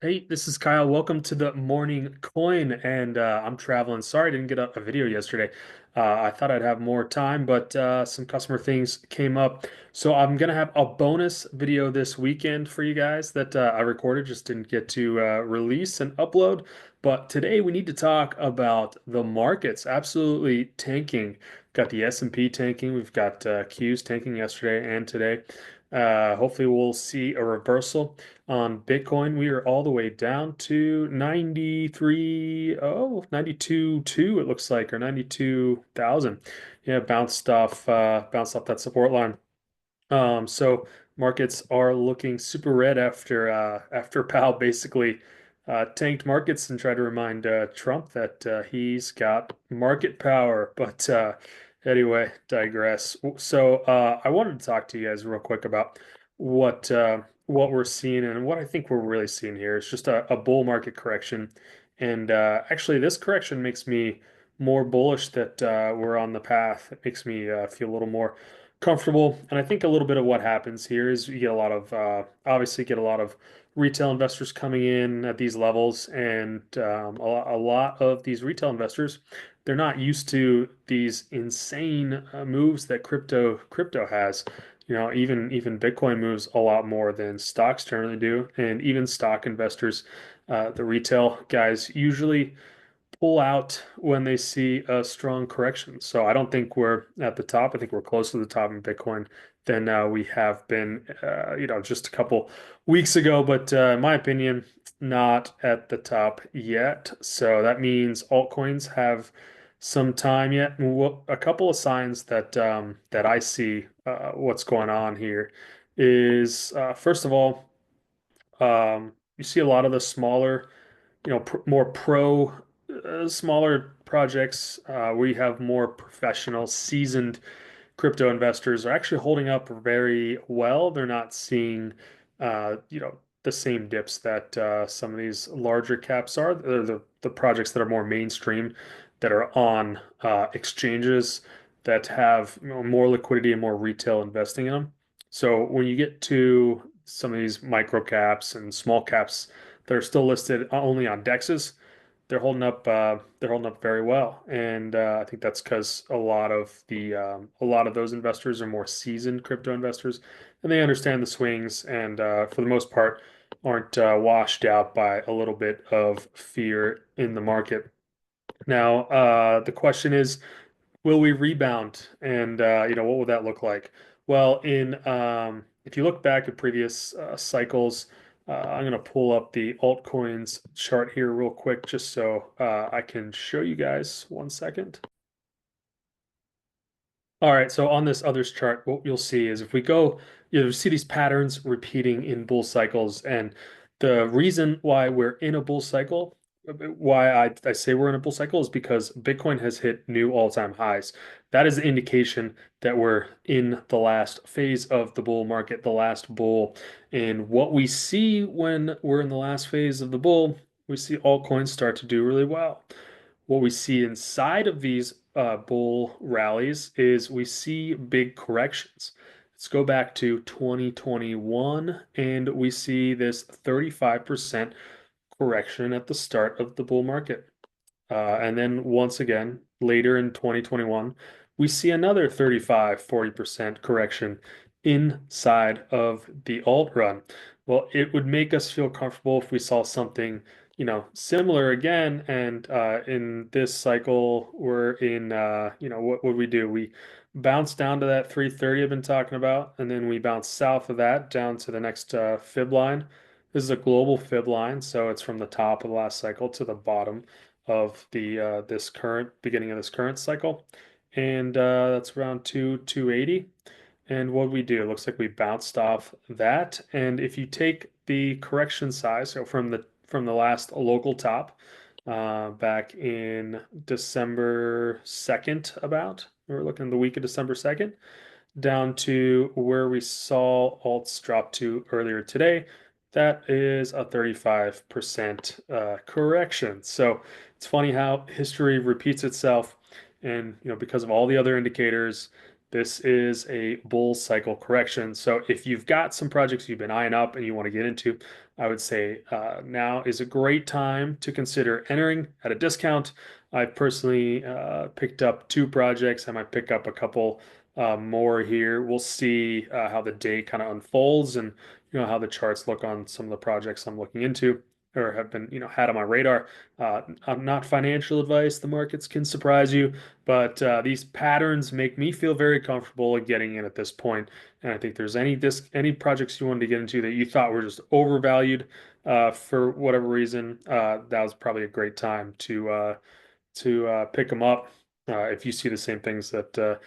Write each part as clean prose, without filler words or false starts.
Hey, this is Kyle. Welcome to the Morning Coin, and I'm traveling. Sorry I didn't get a video yesterday. I thought I'd have more time, but some customer things came up. So I'm gonna have a bonus video this weekend for you guys that I recorded, just didn't get to release and upload. But today we need to talk about the markets absolutely tanking. Got the S&P tanking. We've got Qs tanking yesterday and today. Hopefully we'll see a reversal. On Bitcoin, we are all the way down to 93, 92.2 it looks like, or 92,000. Yeah, bounced off that support line. So markets are looking super red after Powell basically tanked markets and tried to remind Trump that he's got market power. But anyway, digress. So I wanted to talk to you guys real quick about what we're seeing, and what I think we're really seeing here is just a bull market correction. And actually, this correction makes me more bullish that we're on the path. It makes me feel a little more comfortable. And I think a little bit of what happens here is you get a lot of obviously get a lot of retail investors coming in at these levels, and a lot of these retail investors, they're not used to these insane moves that crypto has. Even Bitcoin moves a lot more than stocks generally do, and even stock investors, the retail guys usually pull out when they see a strong correction. So I don't think we're at the top. I think we're closer to the top in Bitcoin than we have been, just a couple weeks ago. But in my opinion, not at the top yet. So that means altcoins have some time yet. And a couple of signs that I see what's going on here is first of all, you see a lot of the smaller, more pro, smaller projects. We have more professional, seasoned crypto investors are actually holding up very well. They're not seeing, the same dips that some of these larger caps are. They're the projects that are more mainstream, that are on exchanges that have, more liquidity and more retail investing in them. So when you get to some of these micro caps and small caps that are still listed only on DEXs, they're holding up very well, and I think that's because a lot of those investors are more seasoned crypto investors, and they understand the swings, and for the most part aren't washed out by a little bit of fear in the market. Now, the question is, will we rebound? And what will that look like? Well, in if you look back at previous cycles, I'm going to pull up the altcoins chart here real quick just so I can show you guys. 1 second. All right, so on this others chart, what you'll see is if we go, you see these patterns repeating in bull cycles, and the reason why we're in a bull cycle, why I say we're in a bull cycle, is because Bitcoin has hit new all-time highs. That is an indication that we're in the last phase of the bull market, the last bull. And what we see when we're in the last phase of the bull, we see altcoins start to do really well. What we see inside of these bull rallies is we see big corrections. Let's go back to 2021, and we see this 35% correction at the start of the bull market. And then once again, later in 2021, we see another 35-40% correction inside of the alt run. Well, it would make us feel comfortable if we saw something, similar again. And in this cycle, we're in, what would we do? We bounce down to that 330 I've been talking about, and then we bounce south of that down to the next fib line. This is a global fib line, so it's from the top of the last cycle to the bottom of the this current beginning of this current cycle, and that's around 280. And what we do, it looks like we bounced off that. And if you take the correction size, so from the last local top, back in December 2nd, about we're looking at the week of December 2nd, down to where we saw alts drop to earlier today. That is a 35% correction. So it's funny how history repeats itself. And, because of all the other indicators, This is a bull cycle correction. So if you've got some projects you've been eyeing up and you want to get into, I would say now is a great time to consider entering at a discount. I've personally picked up two projects. I might pick up a couple more here. We'll see how the day kind of unfolds and how the charts look on some of the projects I'm looking into or have been had on my radar. Not financial advice. The markets can surprise you, but these patterns make me feel very comfortable at getting in at this point. And I think there's any projects you wanted to get into that you thought were just overvalued for whatever reason, that was probably a great time to pick them up if you see the same things that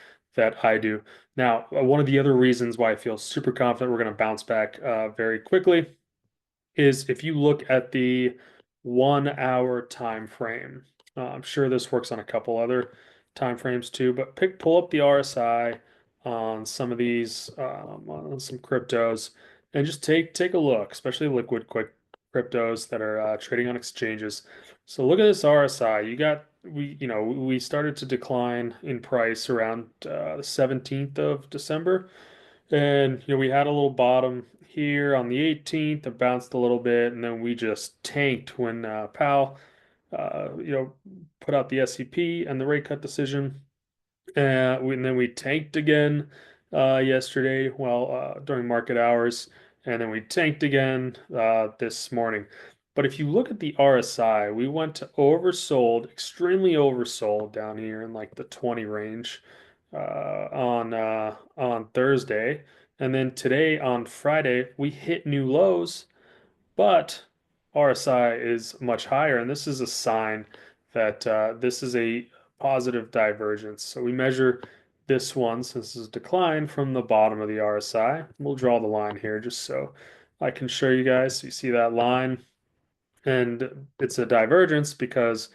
I do. Now, one of the other reasons why I feel super confident we're going to bounce back very quickly is if you look at the 1 hour time frame. I'm sure this works on a couple other time frames too, but pull up the RSI on some of these on some cryptos and just take a look, especially liquid quick cryptos that are trading on exchanges. So look at this RSI. We started to decline in price around the 17th of December. And we had a little bottom here on the 18th. It bounced a little bit, and then we just tanked when Powell, put out the SEP and the rate cut decision. And then we tanked again yesterday, well, during market hours, and then we tanked again this morning. But if you look at the RSI, we went to oversold, extremely oversold down here in like the 20 range on Thursday, and then today on Friday we hit new lows, but RSI is much higher, and this is a sign that this is a positive divergence. So we measure this one since this is decline from the bottom of the RSI. We'll draw the line here just so I can show you guys. So you see that line, and it's a divergence because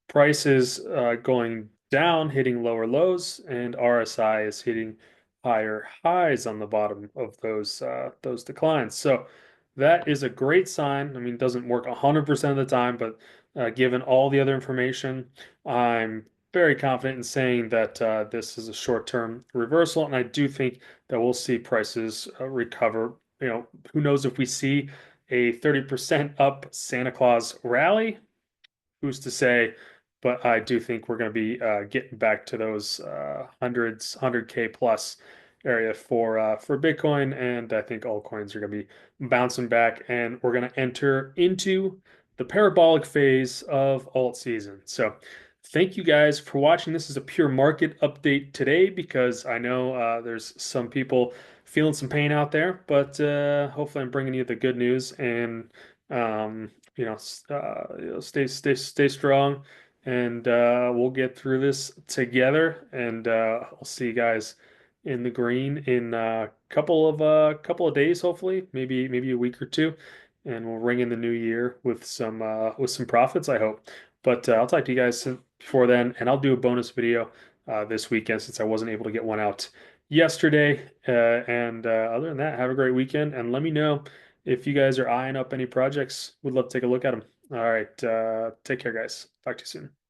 price is going down, hitting lower lows, and RSI is hitting higher highs on the bottom of those declines. So that is a great sign. I mean, it doesn't work 100% of the time, but given all the other information, I'm very confident in saying that this is a short-term reversal, and I do think that we'll see prices recover. Who knows if we see a 30% up Santa Claus rally? Who's to say? But I do think we're going to be getting back to those hundreds, 100K plus area for Bitcoin, and I think altcoins are going to be bouncing back, and we're going to enter into the parabolic phase of alt season. So, thank you guys for watching. This is a pure market update today because I know there's some people feeling some pain out there, but hopefully I'm bringing you the good news and stay strong, and we'll get through this together. And I'll see you guys in the green in a couple of days, hopefully, maybe a week or two, and we'll ring in the new year with some profits, I hope. But I'll talk to you guys before then, and I'll do a bonus video this weekend since I wasn't able to get one out yesterday. And other than that, have a great weekend, and let me know if you guys are eyeing up any projects. Would love to take a look at them. All right. Take care, guys. Talk to you soon.